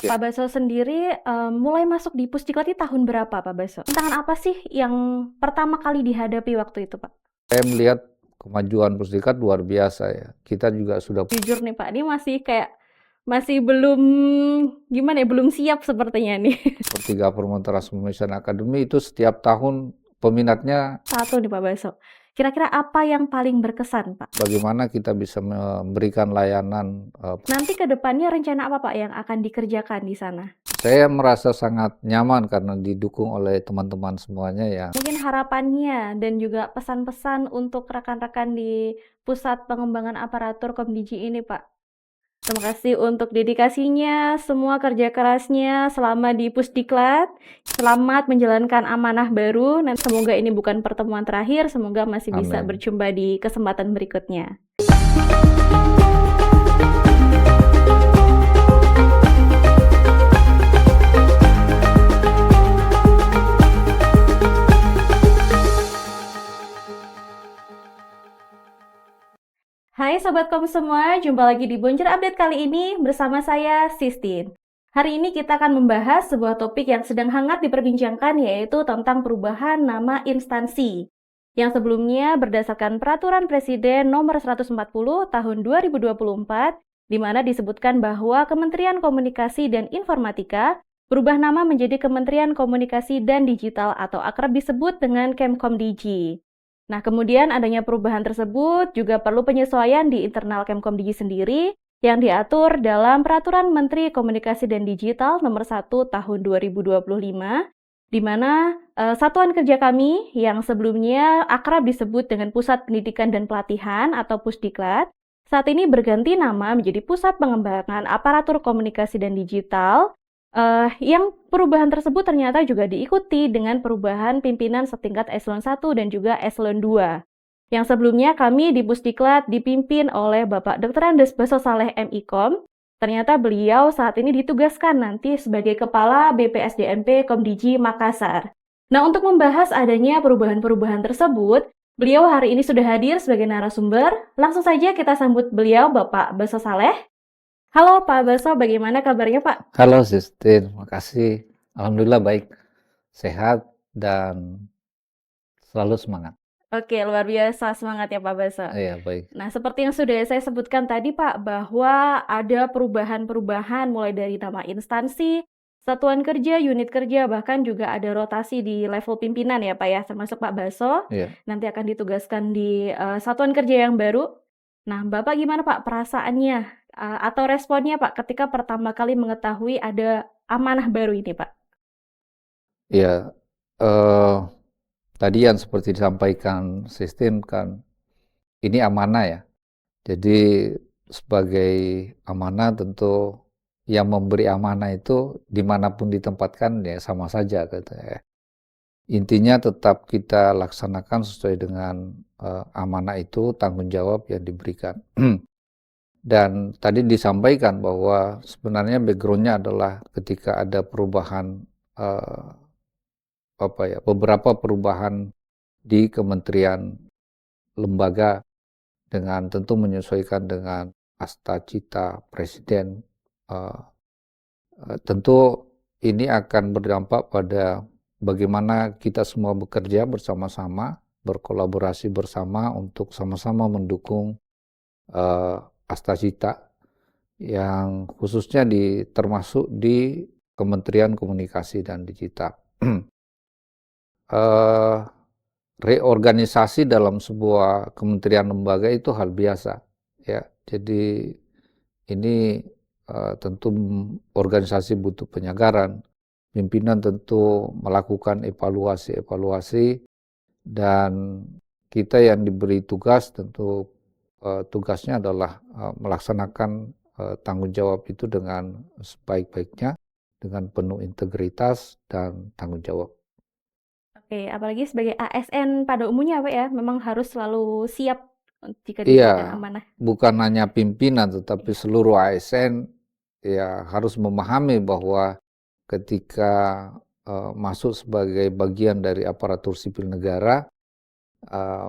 Pak Baso sendiri mulai masuk di Pusdiklat ini tahun berapa Pak Baso? Tantangan apa sih yang pertama kali dihadapi waktu itu Pak? Saya melihat kemajuan Pusdiklat luar biasa ya. Kita juga sudah Jujur nih Pak, ini masih belum gimana ya, belum siap sepertinya nih. seperti Government Transformation Academy itu setiap tahun peminatnya Satu nih Pak Baso, kira-kira apa yang paling berkesan Pak? bagaimana kita bisa memberikan layanan. Nanti ke depannya rencana apa Pak yang akan dikerjakan di sana? Saya merasa sangat nyaman karena didukung oleh teman-teman semuanya ya. Mungkin harapannya dan juga pesan-pesan untuk rekan-rekan di Pusat Pengembangan Aparatur Komdiji ini Pak. Terima kasih untuk dedikasinya, semua kerja kerasnya selama di Pusdiklat. Selamat menjalankan amanah baru, dan semoga ini bukan pertemuan terakhir, semoga masih bisa Amin. berjumpa di kesempatan berikutnya. Hai Sobat Kom semua, jumpa lagi di Bonjer Update kali ini bersama saya, Sistine. Hari ini kita akan membahas sebuah topik yang sedang hangat diperbincangkan, yaitu tentang perubahan nama instansi. Yang sebelumnya berdasarkan Peraturan Presiden Nomor 140 Tahun 2024, di mana disebutkan bahwa Kementerian Komunikasi dan Informatika berubah nama menjadi Kementerian Komunikasi dan Digital atau akrab disebut dengan Kemkomdigi. Nah, kemudian adanya perubahan tersebut juga perlu penyesuaian di internal Kemkomdigi sendiri yang diatur dalam Peraturan Menteri Komunikasi dan Digital Nomor 1 Tahun 2025, di mana satuan kerja kami yang sebelumnya akrab disebut dengan Pusat Pendidikan dan Pelatihan atau Pusdiklat, saat ini berganti nama menjadi Pusat Pengembangan Aparatur Komunikasi dan Digital. Yang perubahan tersebut ternyata juga diikuti dengan perubahan pimpinan setingkat eselon 1 dan juga eselon 2. Yang sebelumnya kami di Pusdiklat dipimpin oleh Bapak Dr. Andes Baso Saleh MIKOM. Ternyata beliau saat ini ditugaskan nanti sebagai Kepala BPSDMP Komdiji Makassar. Nah, untuk membahas adanya perubahan-perubahan tersebut, beliau hari ini sudah hadir sebagai narasumber. Langsung saja kita sambut beliau, Bapak Baso Saleh. Halo Pak Baso, bagaimana kabarnya Pak? Halo Sistine, makasih. Alhamdulillah baik, sehat dan selalu semangat. Oke, luar biasa semangat ya Pak Baso. Iya baik. Nah, seperti yang sudah saya sebutkan tadi Pak, bahwa ada perubahan-perubahan mulai dari nama instansi, satuan kerja, unit kerja, bahkan juga ada rotasi di level pimpinan ya Pak ya, termasuk Pak Baso. Iya. Nanti akan ditugaskan di satuan kerja yang baru. Nah, Bapak gimana Pak perasaannya atau responnya Pak ketika pertama kali mengetahui ada amanah baru ini Pak? Ya, tadi yang seperti disampaikan Sistine kan, ini amanah ya. Jadi sebagai amanah tentu yang memberi amanah itu dimanapun ditempatkan ya sama saja gitu ya. Intinya tetap kita laksanakan sesuai dengan amanah itu, tanggung jawab yang diberikan. Dan tadi disampaikan bahwa sebenarnya background-nya adalah ketika ada perubahan beberapa perubahan di kementerian lembaga dengan tentu menyesuaikan dengan asta cita presiden. Tentu ini akan berdampak pada bagaimana kita semua bekerja bersama-sama, berkolaborasi bersama untuk sama-sama mendukung asta cita yang khususnya termasuk di Kementerian Komunikasi dan Digital. Reorganisasi dalam sebuah kementerian lembaga itu hal biasa ya. Jadi ini tentu organisasi butuh penyagaran, pimpinan tentu melakukan evaluasi dan kita yang diberi tugas tentu tugasnya adalah melaksanakan tanggung jawab itu dengan sebaik-baiknya, dengan penuh integritas dan tanggung jawab. Oke, apalagi sebagai ASN pada umumnya Pak ya, memang harus selalu siap jika diberikan Iya, amanah. bukan hanya pimpinan tetapi seluruh ASN ya harus memahami bahwa ketika masuk sebagai bagian dari aparatur sipil negara,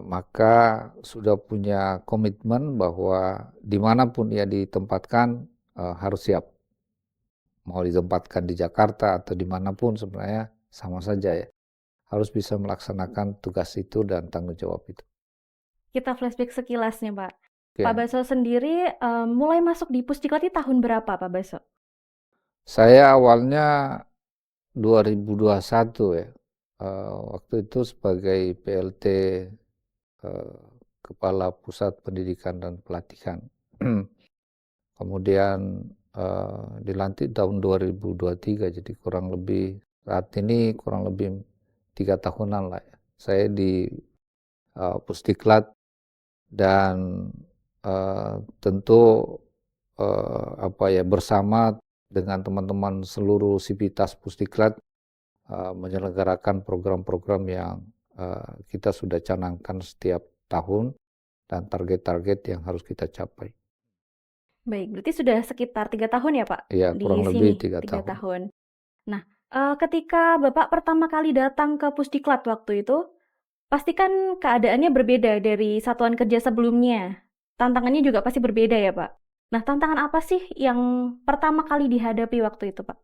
maka sudah punya komitmen bahwa dimanapun ia ditempatkan harus siap mau ditempatkan di Jakarta atau dimanapun sebenarnya sama saja ya. Harus bisa melaksanakan tugas itu dan tanggung jawab itu. Kita flashback sekilas nih, Pak. Pak Ya, Baso sendiri mulai masuk di Pusdiklat ini tahun berapa, Pak Baso? saya awalnya 2021 ya. Waktu itu sebagai PLT eh, Kepala Pusat Pendidikan dan Pelatihan. Kemudian dilantik tahun 2023, jadi kurang lebih saat ini kurang lebih 3 tahunan lah ya. Saya di Pusdiklat dan tentu apa ya bersama dengan teman-teman seluruh sivitas Pusdiklat menyelenggarakan program-program yang kita sudah canangkan setiap tahun dan target-target yang harus kita capai. Baik, berarti sudah sekitar 3 tahun ya, Pak, Ya, kurang di lebih sini, 3 3 tahun. tahun. Nah, ketika Bapak pertama kali datang ke Pusdiklat waktu itu, pasti kan keadaannya berbeda dari satuan kerja sebelumnya. Tantangannya juga pasti berbeda ya, Pak. Nah, tantangan apa sih yang pertama kali dihadapi waktu itu, Pak?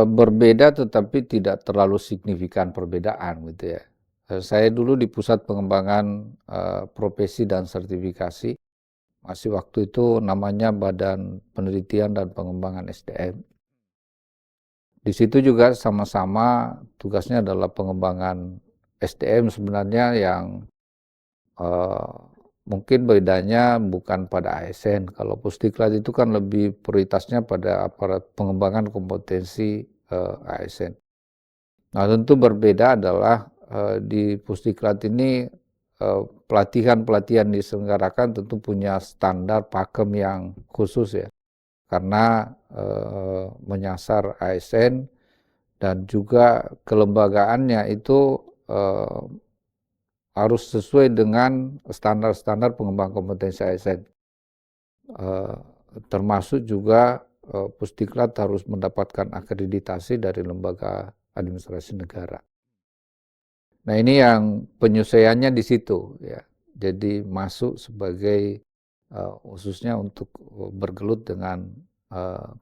Berbeda tetapi tidak terlalu signifikan perbedaan gitu ya. Saya dulu di Pusat Pengembangan Profesi dan Sertifikasi, masih waktu itu namanya Badan Penelitian dan Pengembangan SDM. Di situ juga sama-sama tugasnya adalah pengembangan SDM sebenarnya yang eh, mungkin bedanya bukan pada ASN. Kalau Pusdiklat itu kan lebih prioritasnya pada aparat pengembangan kompetensi ASN. Nah, tentu berbeda adalah di Pusdiklat ini pelatihan-pelatihan diselenggarakan tentu punya standar pakem yang khusus ya, karena menyasar ASN dan juga kelembagaannya itu eh, harus sesuai dengan standar-standar pengembangan kompetensi ASN. Eh, Termasuk juga Pusdiklat harus mendapatkan akreditasi dari lembaga administrasi negara. Nah, ini yang penyesuaiannya di situ ya. Jadi masuk sebagai khususnya untuk bergelut dengan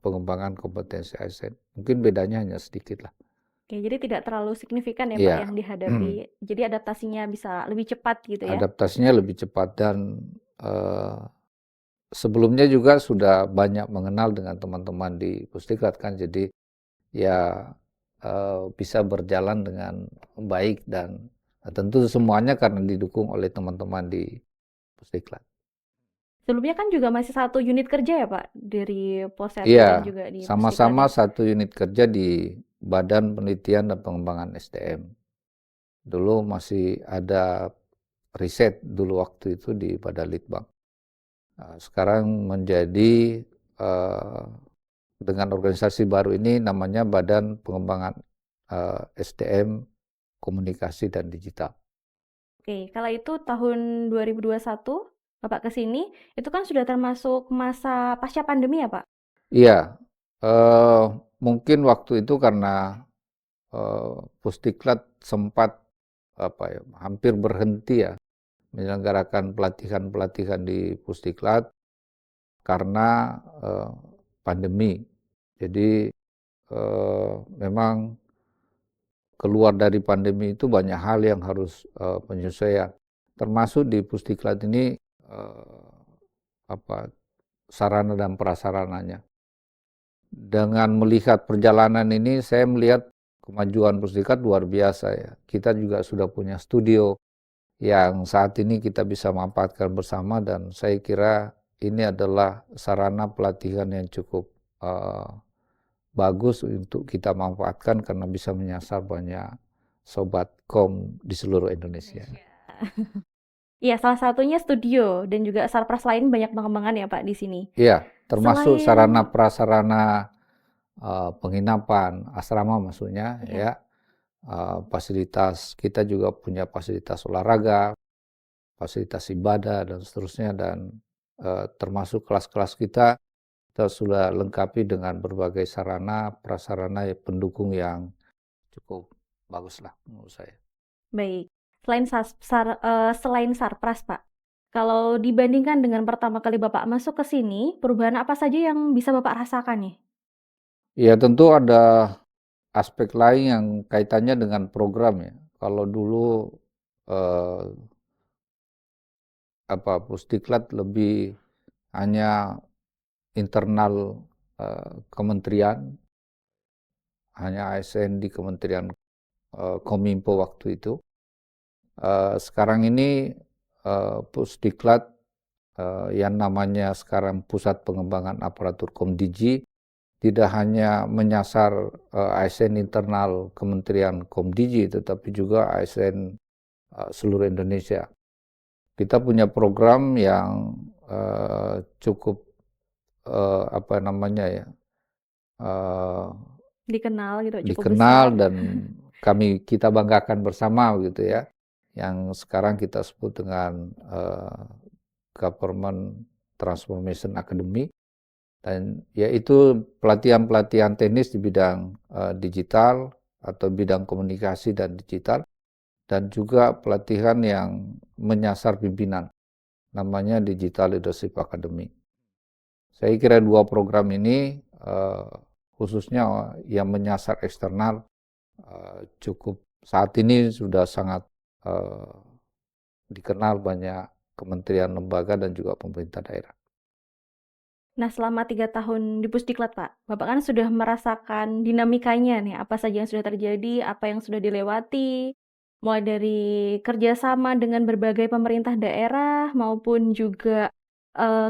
pengembangan kompetensi ASN. Mungkin bedanya hanya sedikit lah. Oke, jadi tidak terlalu signifikan ya, Pak, Iya. yang dihadapi. Jadi adaptasinya bisa lebih cepat gitu ya? Adaptasinya lebih cepat dan sebelumnya juga sudah banyak mengenal dengan teman-teman di Pusdiklat kan, jadi ya bisa berjalan dengan baik dan tentu semuanya karena didukung oleh teman-teman di Pusdiklat. Sebelumnya kan juga masih satu unit kerja ya, Pak, dari Posyandu Iya, dan juga di Pusdiklat sama-sama nih. satu unit kerja di Badan Penelitian dan Pengembangan SDM. Dulu masih ada riset dulu waktu itu di Badan Litbang. Sekarang menjadi eh, dengan organisasi baru ini namanya Badan Pengembangan SDM Komunikasi dan Digital. Oke, kala itu tahun 2021 Bapak ke sini, itu kan sudah termasuk masa pasca pandemi ya, Pak? Iya, eh, mungkin waktu itu karena Pusdiklat sempat apa ya, hampir berhenti ya menyelenggarakan pelatihan-pelatihan di Pusdiklat karena eh, pandemi. Jadi memang keluar dari pandemi itu banyak hal yang harus penyesuaian. Termasuk di Pusdiklat ini apa sarana dan prasarananya. Dengan melihat perjalanan ini, saya melihat kemajuan Pusdiklat luar biasa ya. Kita juga sudah punya studio yang saat ini kita bisa manfaatkan bersama dan saya kira ini adalah sarana pelatihan yang cukup bagus untuk kita manfaatkan karena bisa menyasar banyak sobat kom di seluruh Indonesia. Iya, salah satunya studio dan juga sarpras lain banyak pengembangan ya, Pak, di sini. Iya, termasuk sarana Selain prasarana penginapan, asrama maksudnya iya, ya. Fasilitas kita juga punya fasilitas olahraga, fasilitas ibadah dan seterusnya dan termasuk kelas-kelas kita sudah lengkapi dengan berbagai sarana prasarana pendukung yang cukup bagus lah menurut saya. baik. Selain sarpras, Pak, kalau dibandingkan dengan pertama kali Bapak masuk ke sini, perubahan apa saja yang bisa Bapak rasakan nih? Ya tentu ada aspek lain yang kaitannya dengan program ya. Kalau dulu eh, Pusdiklat lebih hanya internal kementerian, hanya ASN di Kementerian Kominfo waktu itu. Sekarang ini Pusdiklat yang namanya sekarang Pusat Pengembangan Aparatur Komdigi tidak hanya menyasar ASN internal Kementerian Komdigi, tetapi juga ASN seluruh Indonesia. Kita punya program yang cukup apa namanya ya, Dikenal gitu, cukup dikenal besar. dan kita banggakan bersama gitu ya, yang sekarang kita sebut dengan Government Transformation Academy, dan yaitu pelatihan-pelatihan teknis di bidang digital atau bidang komunikasi dan digital, dan juga pelatihan yang menyasar pimpinan, namanya Digital Leadership Academy. Saya kira dua program ini khususnya yang menyasar eksternal cukup saat ini sudah sangat dikenal banyak kementerian, lembaga, dan juga pemerintah daerah. Nah, selama 3 tahun di Pusdiklat, Pak, Bapak kan sudah merasakan dinamikanya nih, apa saja yang sudah terjadi, apa yang sudah dilewati, mulai dari kerjasama dengan berbagai pemerintah daerah, maupun juga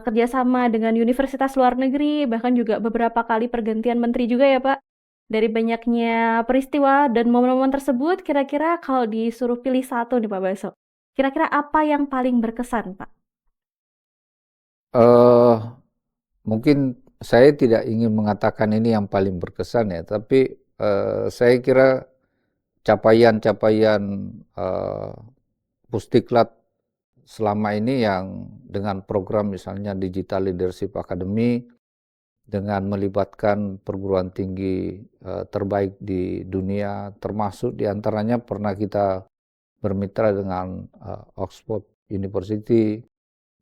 kerjasama dengan universitas luar negeri, bahkan juga beberapa kali pergantian menteri juga ya, Pak. Dari banyaknya peristiwa dan momen-momen tersebut, kira-kira kalau disuruh pilih satu nih, Pak Baso, kira-kira apa yang paling berkesan, Pak? Eh, Mungkin saya tidak ingin mengatakan ini yang paling berkesan ya, tapi saya kira capaian-capaian Pusdiklat selama ini yang dengan program misalnya Digital Leadership Academy, dengan melibatkan perguruan tinggi terbaik di dunia, termasuk diantaranya pernah kita bermitra dengan Oxford University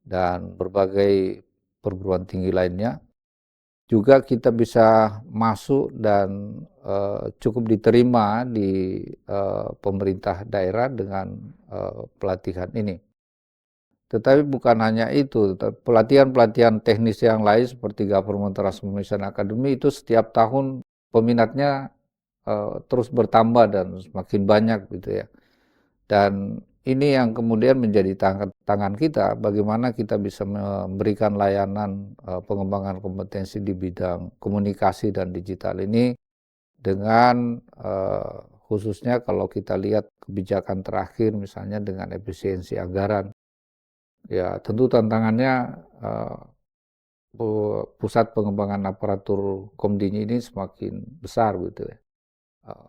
dan berbagai perguruan tinggi lainnya. Juga kita bisa masuk dan cukup diterima di pemerintah daerah dengan pelatihan ini. Tetapi bukan hanya itu, pelatihan-pelatihan teknis yang lain seperti Government Transformation Academy itu setiap tahun peminatnya terus bertambah dan semakin banyak gitu ya. Dan ini yang kemudian menjadi tangan kita, bagaimana kita bisa memberikan layanan pengembangan kompetensi di bidang komunikasi dan digital ini dengan khususnya kalau kita lihat kebijakan terakhir misalnya dengan efisiensi anggaran. Ya tentu tantangannya pusat pengembangan aparatur Komdini ini semakin besar gitu ya.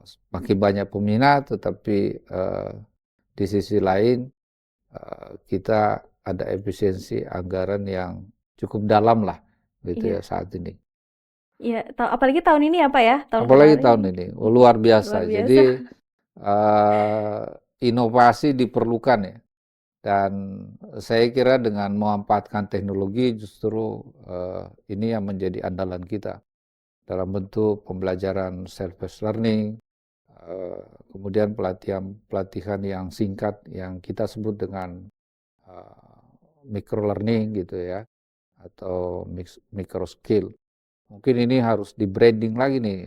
Semakin banyak peminat, tetapi di sisi lain kita ada efisiensi anggaran yang cukup dalam lah gitu ya Iya, saat ini. iya, apalagi tahun ini ya, Pak ya, tahun Apalagi kemarin tahun ini luar luar biasa. Jadi biasa. inovasi diperlukan ya. Dan saya kira dengan memanfaatkan teknologi justru ini yang menjadi andalan kita dalam bentuk pembelajaran self-paced learning, kemudian pelatihan yang singkat yang kita sebut dengan micro learning gitu ya, atau micro skill. Mungkin ini harus di branding lagi nih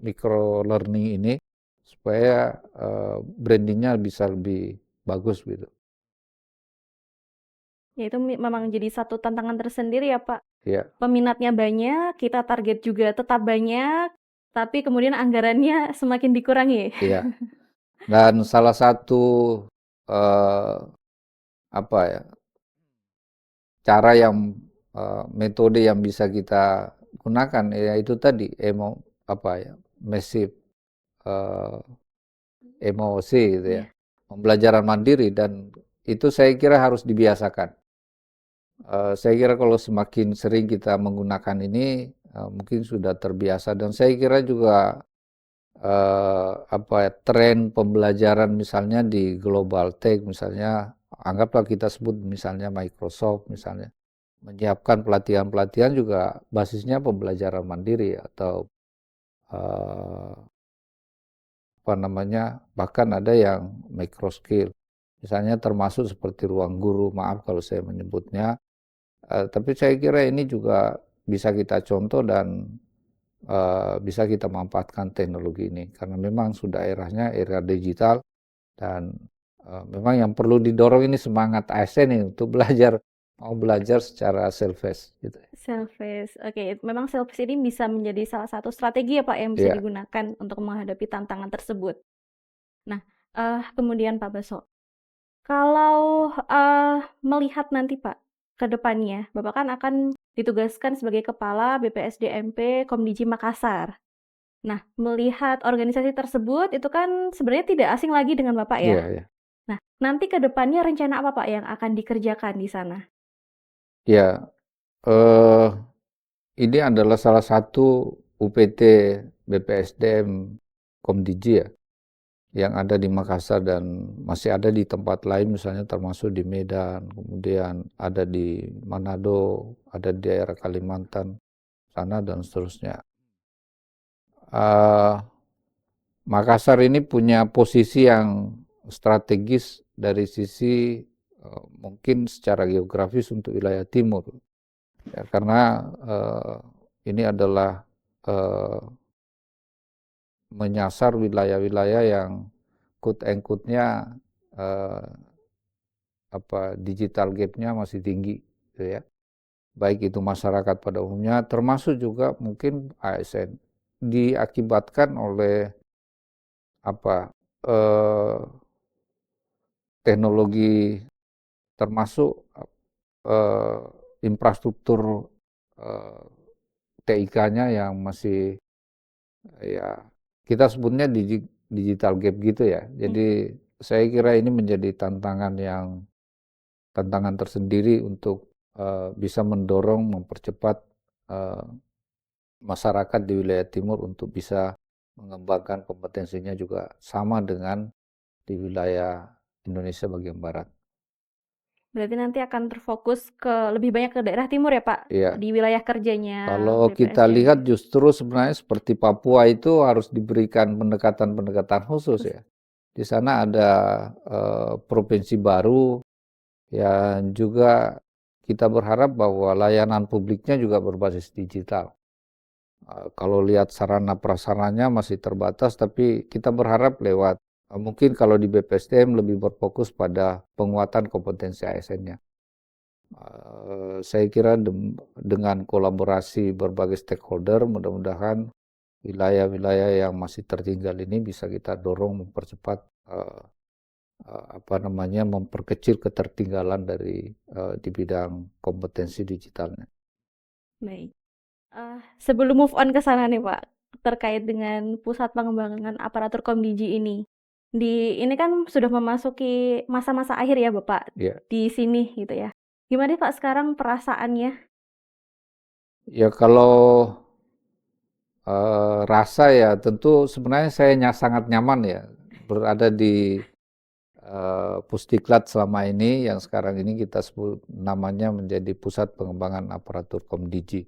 micro learning ini supaya brandingnya bisa lebih bagus gitu. Ya itu memang jadi satu tantangan tersendiri ya, Pak. Ya, Peminatnya banyak, kita target juga tetap banyak, tapi kemudian anggarannya semakin dikurangi. iya. Dan salah satu eh, apa ya cara yang metode yang bisa kita gunakan ya itu tadi massive eh, MOC gitu ya, Iya. pembelajaran mandiri, dan itu saya kira harus dibiasakan. Saya kira kalau semakin sering kita menggunakan ini mungkin sudah terbiasa, dan saya kira juga tren pembelajaran misalnya di global tech misalnya, anggaplah kita sebut misalnya Microsoft misalnya menyiapkan pelatihan-pelatihan juga basisnya pembelajaran mandiri atau eh, apa namanya, bahkan ada yang micro skill, misalnya termasuk seperti ruang guru, maaf kalau saya menyebutnya, tapi saya kira ini juga bisa kita contoh dan bisa kita manfaatkan teknologi ini, karena memang sudah era digital dan memang yang perlu didorong ini semangat ASN ini untuk mau belajar secara self-paced gitu. Selfish. Oke, memang selfish ini bisa menjadi salah satu strategi ya Pak yang bisa Iya, digunakan untuk menghadapi tantangan tersebut. Nah, kemudian Pak Baso, kalau melihat nanti Pak ke depannya, Bapak kan akan ditugaskan sebagai Kepala BPSDMP Komdiji Makassar. Nah, melihat organisasi tersebut itu kan sebenarnya tidak asing lagi dengan Bapak ya. iya, iya. Nah, nanti ke depannya rencana apa Pak yang akan dikerjakan di sana? Ya, eh, ini adalah salah satu UPT BPSDM Komdiji ya, yang ada di Makassar dan masih ada di tempat lain, misalnya termasuk di Medan, kemudian ada di Manado, ada di daerah Kalimantan sana dan seterusnya. Uh, Makassar ini punya posisi yang strategis dari sisi mungkin secara geografis untuk wilayah timur, ya, karena ini adalah uh, menyasar wilayah-wilayah yang quote and quote-nya digital gap-nya masih tinggi, gitu ya. Baik itu masyarakat pada umumnya, termasuk juga mungkin ASN, diakibatkan oleh apa eh, teknologi, termasuk eh, infrastruktur eh, TIK-nya yang masih, ya, kita sebutnya digital gap gitu ya. Jadi saya kira ini menjadi tantangan tersendiri untuk bisa mendorong, mempercepat eh, masyarakat di wilayah timur untuk bisa mengembangkan kompetensinya juga sama dengan di wilayah Indonesia bagian barat. Berarti nanti akan terfokus ke lebih banyak ke daerah timur ya Pak, Iya, di wilayah kerjanya kalau kita lihat BPSDMP. justru sebenarnya seperti Papua itu harus diberikan pendekatan-pendekatan khusus ya. Di sana ada provinsi baru yang juga kita berharap bahwa layanan publiknya juga berbasis digital. Kalau lihat sarana prasarannya masih terbatas, tapi kita berharap lewat mungkin kalau di BPSDM lebih berfokus pada penguatan kompetensi ASN-nya. Saya kira dengan kolaborasi berbagai stakeholder, mudah-mudahan wilayah-wilayah yang masih tertinggal ini bisa kita dorong mempercepat memperkecil ketertinggalan di bidang kompetensi digitalnya. Baik. Sebelum move on ke sana nih Pak, terkait dengan pusat pengembangan aparatur Komdiji ini. Ini kan sudah memasuki masa-masa akhir ya Bapak Ya, di sini gitu ya. Gimana Pak sekarang perasaannya? ya kalau rasa ya tentu sebenarnya saya sangat nyaman ya berada di Pusdiklat selama ini, yang sekarang ini kita sebut namanya menjadi Pusat Pengembangan Aparatur Komdiji.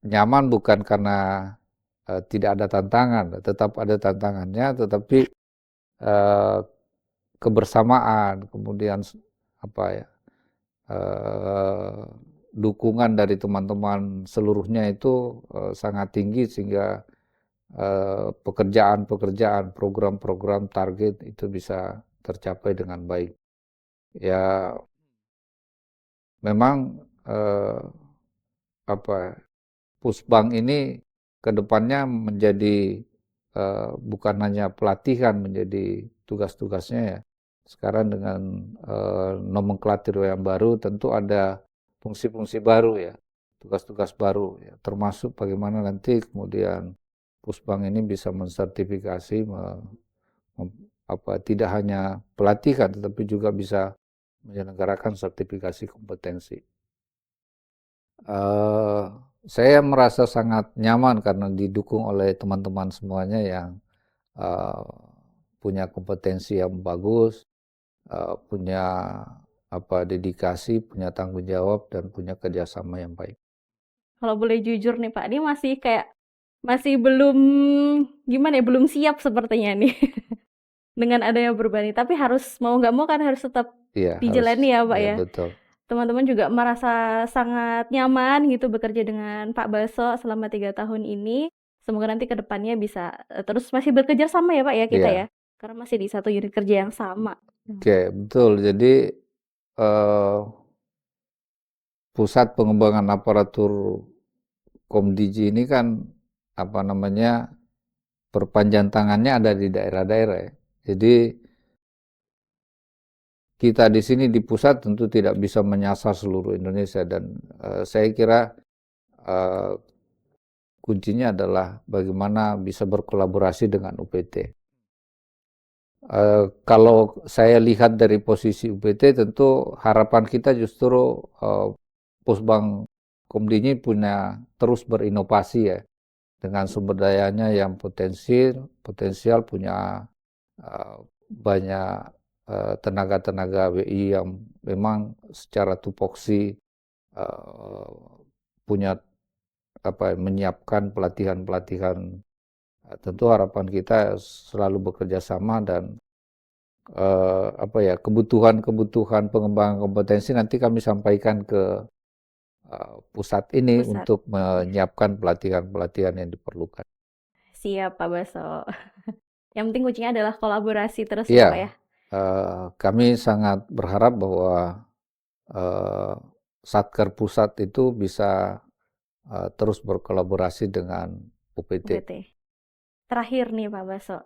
Nyaman bukan karena tidak ada tantangan, tetap ada tantangannya, tetapi eh, kebersamaan, kemudian apa ya, eh, dukungan dari teman-teman seluruhnya itu sangat tinggi sehingga pekerjaan-pekerjaan, program-program target itu bisa tercapai dengan baik. Ya, memang apa Pusbang ini ke depannya menjadi bukan hanya pelatihan, menjadi tugas-tugasnya ya. Sekarang dengan nomenklatur yang baru tentu ada fungsi-fungsi baru ya, tugas-tugas baru ya, termasuk bagaimana nanti kemudian Pusbang ini bisa mensertifikasi tidak hanya pelatihan tetapi juga bisa menyelenggarakan sertifikasi kompetensi. Uh, saya merasa sangat nyaman karena didukung oleh teman-teman semuanya yang uh, punya kompetensi yang bagus, punya dedikasi, punya tanggung jawab dan punya kerjasama yang baik. kalau boleh jujur nih Pak, ini masih belum gimana ya, belum siap sepertinya nih dengan adanya perubahan ini. Tapi mau nggak mau kan harus tetap Iya, harus. dijalani ya Pak Ya, ya. betul. Teman-teman juga merasa sangat nyaman gitu bekerja dengan Pak Baso selama 3 tahun ini. Semoga nanti ke depannya bisa terus masih bekerja sama ya Pak ya kita ya. Iya, Karena masih di satu unit kerja yang sama. oke, betul. Jadi eh, pusat pengembangan aparatur Komdiji ini kan apa namanya perpanjang tangannya ada di daerah-daerah ya. Jadi kita di sini di pusat tentu tidak bisa menyasar seluruh Indonesia dan saya kira eh, kuncinya adalah bagaimana bisa berkolaborasi dengan UPT. Kalau saya lihat dari posisi UPT, tentu harapan kita justru Pusbang Komdiji punya terus berinovasi ya dengan sumber dayanya yang potensial punya banyak tenaga-tenaga WI yang memang secara tupoksi punya menyiapkan pelatihan-pelatihan. Tentu harapan kita selalu bekerja sama dan kebutuhan-kebutuhan pengembangan kompetensi nanti kami sampaikan ke pusat ini Pusat. untuk menyiapkan pelatihan-pelatihan yang diperlukan. Siap Pak Baso. Yang penting kuncinya adalah kolaborasi terus ya Pak ya. Iya, kami sangat berharap bahwa eh, Satker Pusat itu bisa terus berkolaborasi dengan UPT. UPT. Terakhir nih Pak Baso.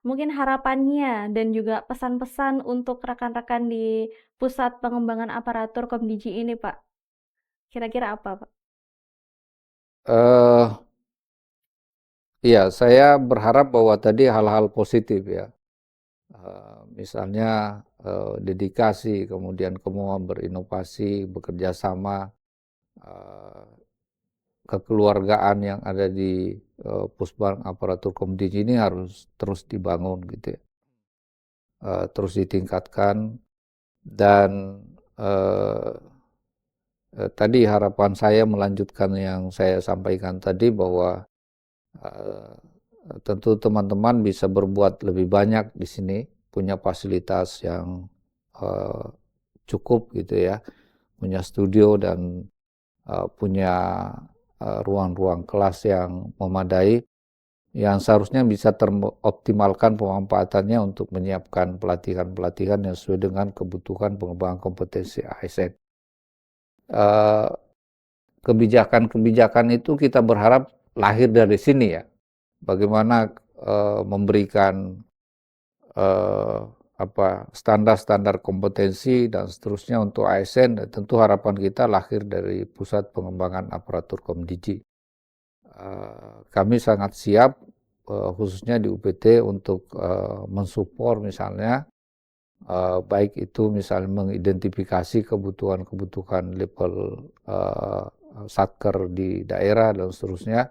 Mungkin harapannya dan juga pesan-pesan untuk rekan-rekan di Pusat Pengembangan Aparatur Komdiji ini Pak. Kira-kira apa Pak? Eh, iya, saya berharap bahwa tadi hal-hal positif ya. Misalnya dedikasi, kemudian kemauan berinovasi, bekerja sama, eh, kekeluargaan yang ada di Pusbang Aparatur Komdiji ini harus terus dibangun gitu ya. Terus ditingkatkan dan eh, tadi harapan saya melanjutkan yang saya sampaikan tadi bahwa eh, tentu teman-teman bisa berbuat lebih banyak di sini, punya fasilitas yang eh, cukup gitu ya, punya studio dan punya ruang-ruang kelas yang memadai, yang seharusnya bisa teroptimalkan pemanfaatannya untuk menyiapkan pelatihan-pelatihan yang sesuai dengan kebutuhan pengembangan kompetensi ASN. Eh, Kebijakan-kebijakan itu kita berharap lahir dari sini ya. Bagaimana memberikan eh, standar-standar kompetensi dan seterusnya untuk ASN, dan tentu harapan kita lahir dari Pusat Pengembangan Aparatur Komdiji. Kami sangat siap khususnya di UPT untuk mensupport misalnya baik itu misalnya mengidentifikasi kebutuhan-kebutuhan level satker di daerah dan seterusnya,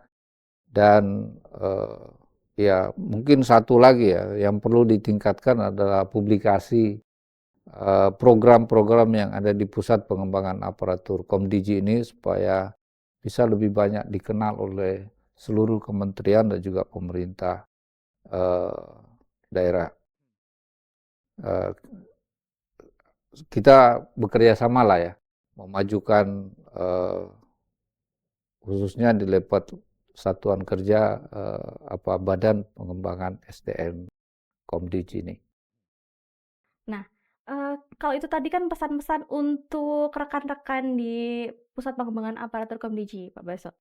dan ya mungkin satu lagi ya yang perlu ditingkatkan adalah publikasi program-program yang ada di Pusat Pengembangan Aparatur Komdiji ini supaya bisa lebih banyak dikenal oleh seluruh kementerian dan juga pemerintah daerah. Kita bekerja sama lah ya, memajukan khususnya di level satuan kerja Badan Pengembangan SDM Komdiji ini. Nah, kalau itu tadi kan pesan-pesan untuk rekan-rekan di Pusat Pengembangan Aparatur Komdiji, Pak Baso.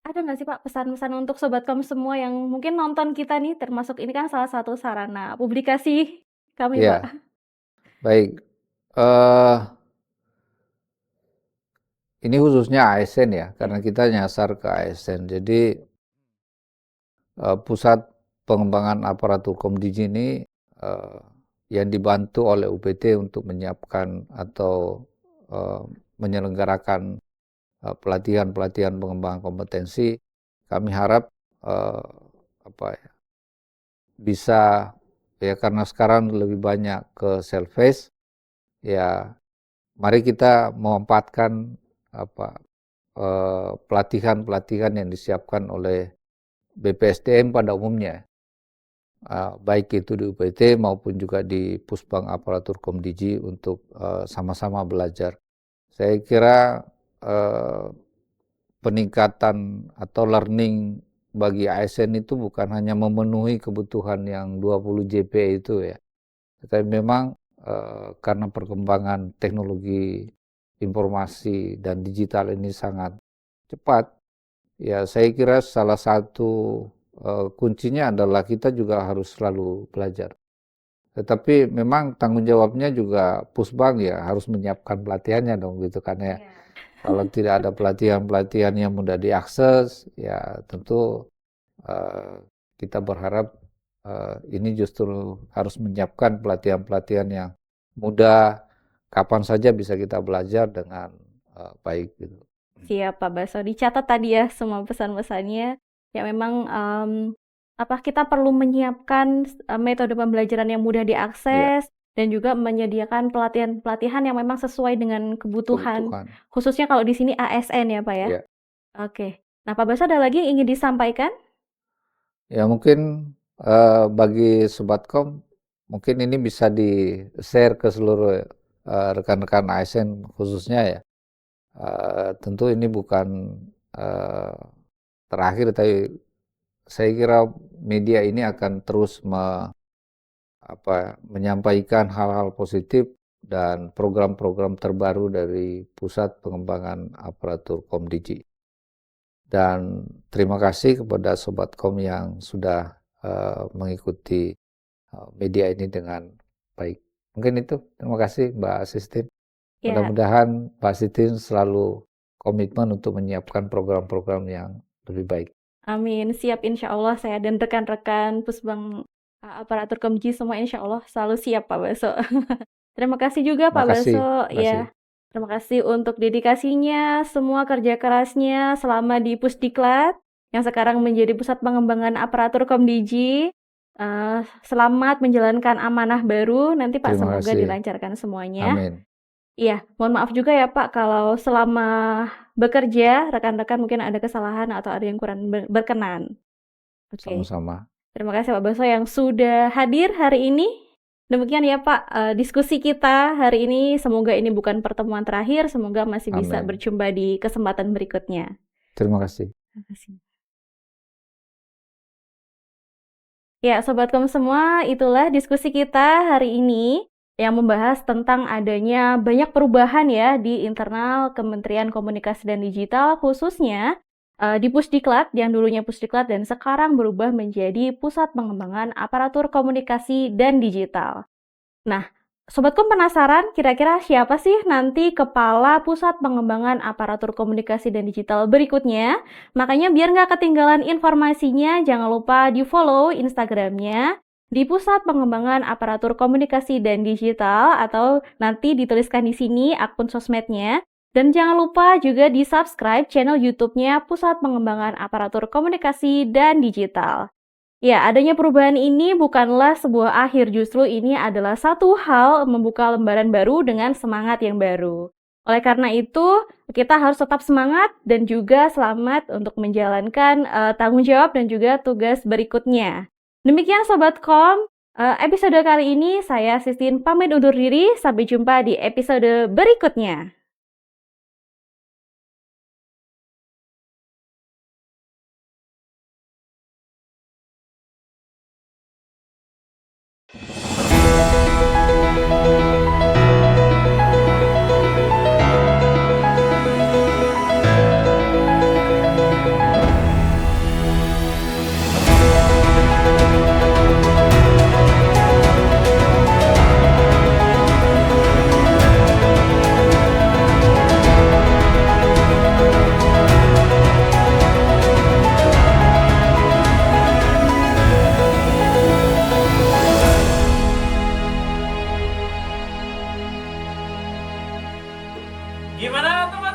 Ada nggak sih Pak pesan-pesan untuk Sobat Kom semua yang mungkin nonton kita nih, termasuk ini kan salah satu sarana publikasi kami Pak. Ya, baik. Ini khususnya ASN ya, karena kita nyasar ke ASN. Jadi Pusat Pengembangan Aparatur Komdiji ini yang dibantu oleh UPT untuk menyiapkan atau menyelenggarakan pelatihan-pelatihan pengembangan kompetensi. Kami harap bisa ya, karena sekarang lebih banyak ke self-face ya, mari kita memanfaatkan pelatihan-pelatihan yang disiapkan oleh BPSDM pada umumnya, baik itu di UPT maupun juga di Pusbang Aparatur Komdiji untuk sama-sama belajar. Saya kira peningkatan atau learning bagi ASN itu bukan hanya memenuhi kebutuhan yang 20 JP itu ya, tetapi memang karena perkembangan teknologi informasi dan digital ini sangat cepat, ya saya kira salah satu kuncinya adalah kita juga harus selalu belajar. Tetapi memang tanggung jawabnya juga Pusbang ya harus menyiapkan pelatihannya dong gitu kan ya. Kalau tidak ada pelatihan-pelatihan yang mudah diakses, ya tentu kita berharap ini justru harus menyiapkan pelatihan-pelatihan yang mudah, kapan saja bisa kita belajar dengan baik gitu. Siap Pak Baso, dicatat tadi ya semua pesan-pesannya. Ya memang kita perlu menyiapkan metode pembelajaran yang mudah diakses dan juga menyediakan pelatihan-pelatihan yang memang sesuai dengan kebutuhan. Khususnya kalau di sini ASN ya Pak ya. Oke. Nah Pak Baso ada lagi yang ingin disampaikan? Ya mungkin bagi Sobatkom, mungkin ini bisa di-share ke seluruh rekan-rekan ASN khususnya ya. Tentu ini bukan terakhir, tapi saya kira media ini akan terus menyampaikan hal-hal positif dan program-program terbaru dari Pusat Pengembangan Aparatur Komdiji. Dan terima kasih kepada Sobatkom yang sudah mengikuti media ini dengan baik. Mungkin itu. Terima kasih Mbak Sistine. Mudah-mudahan Mbak Sistine selalu komitmen untuk menyiapkan program-program yang lebih baik. Amin. Siap insya Allah, saya dan rekan-rekan Pusbang Aparatur Komdiji semua insya Allah selalu siap Pak Baso. Terima kasih juga Pak Baso. Ya. Terima kasih untuk dedikasinya, semua kerja kerasnya selama di Pusdiklat yang sekarang menjadi Pusat Pengembangan Aparatur Komdiji. Selamat menjalankan amanah baru. Nanti Pak semoga dilancarkan semuanya. Amin. Iya, mohon maaf juga ya Pak kalau selama bekerja rekan-rekan mungkin ada kesalahan atau ada yang kurang berkenan. Sama-sama. Terima kasih Pak Baso yang sudah hadir hari ini. Demikian ya Pak, diskusi kita hari ini. Semoga ini bukan pertemuan terakhir, semoga masih bisa berjumpa di kesempatan berikutnya. Terima kasih. Terima kasih. Ya, Sobatkom semua, itulah diskusi kita hari ini yang membahas tentang adanya banyak perubahan ya di internal Kementerian Komunikasi dan Digital, khususnya di Pusdiklat, yang dulunya Pusdiklat dan sekarang berubah menjadi Pusat Pengembangan Aparatur Komunikasi dan Digital. Nah, Sobatkom penasaran kira-kira siapa sih nanti Kepala Pusat Pengembangan Aparatur Komunikasi dan Digital berikutnya? Makanya biar nggak ketinggalan informasinya, jangan lupa di-follow Instagramnya di Pusat Pengembangan Aparatur Komunikasi dan Digital, atau nanti dituliskan di sini akun sosmednya. Dan jangan lupa juga di-subscribe channel YouTube-nya Pusat Pengembangan Aparatur Komunikasi dan Digital. Ya, adanya perubahan ini bukanlah sebuah akhir, justru ini adalah satu hal membuka lembaran baru dengan semangat yang baru. Oleh karena itu, kita harus tetap semangat dan juga selamat untuk menjalankan tanggung jawab dan juga tugas berikutnya. Demikian Sobatkom, episode kali ini saya Sistine pamit undur diri, sampai jumpa di episode berikutnya. Gimana teman?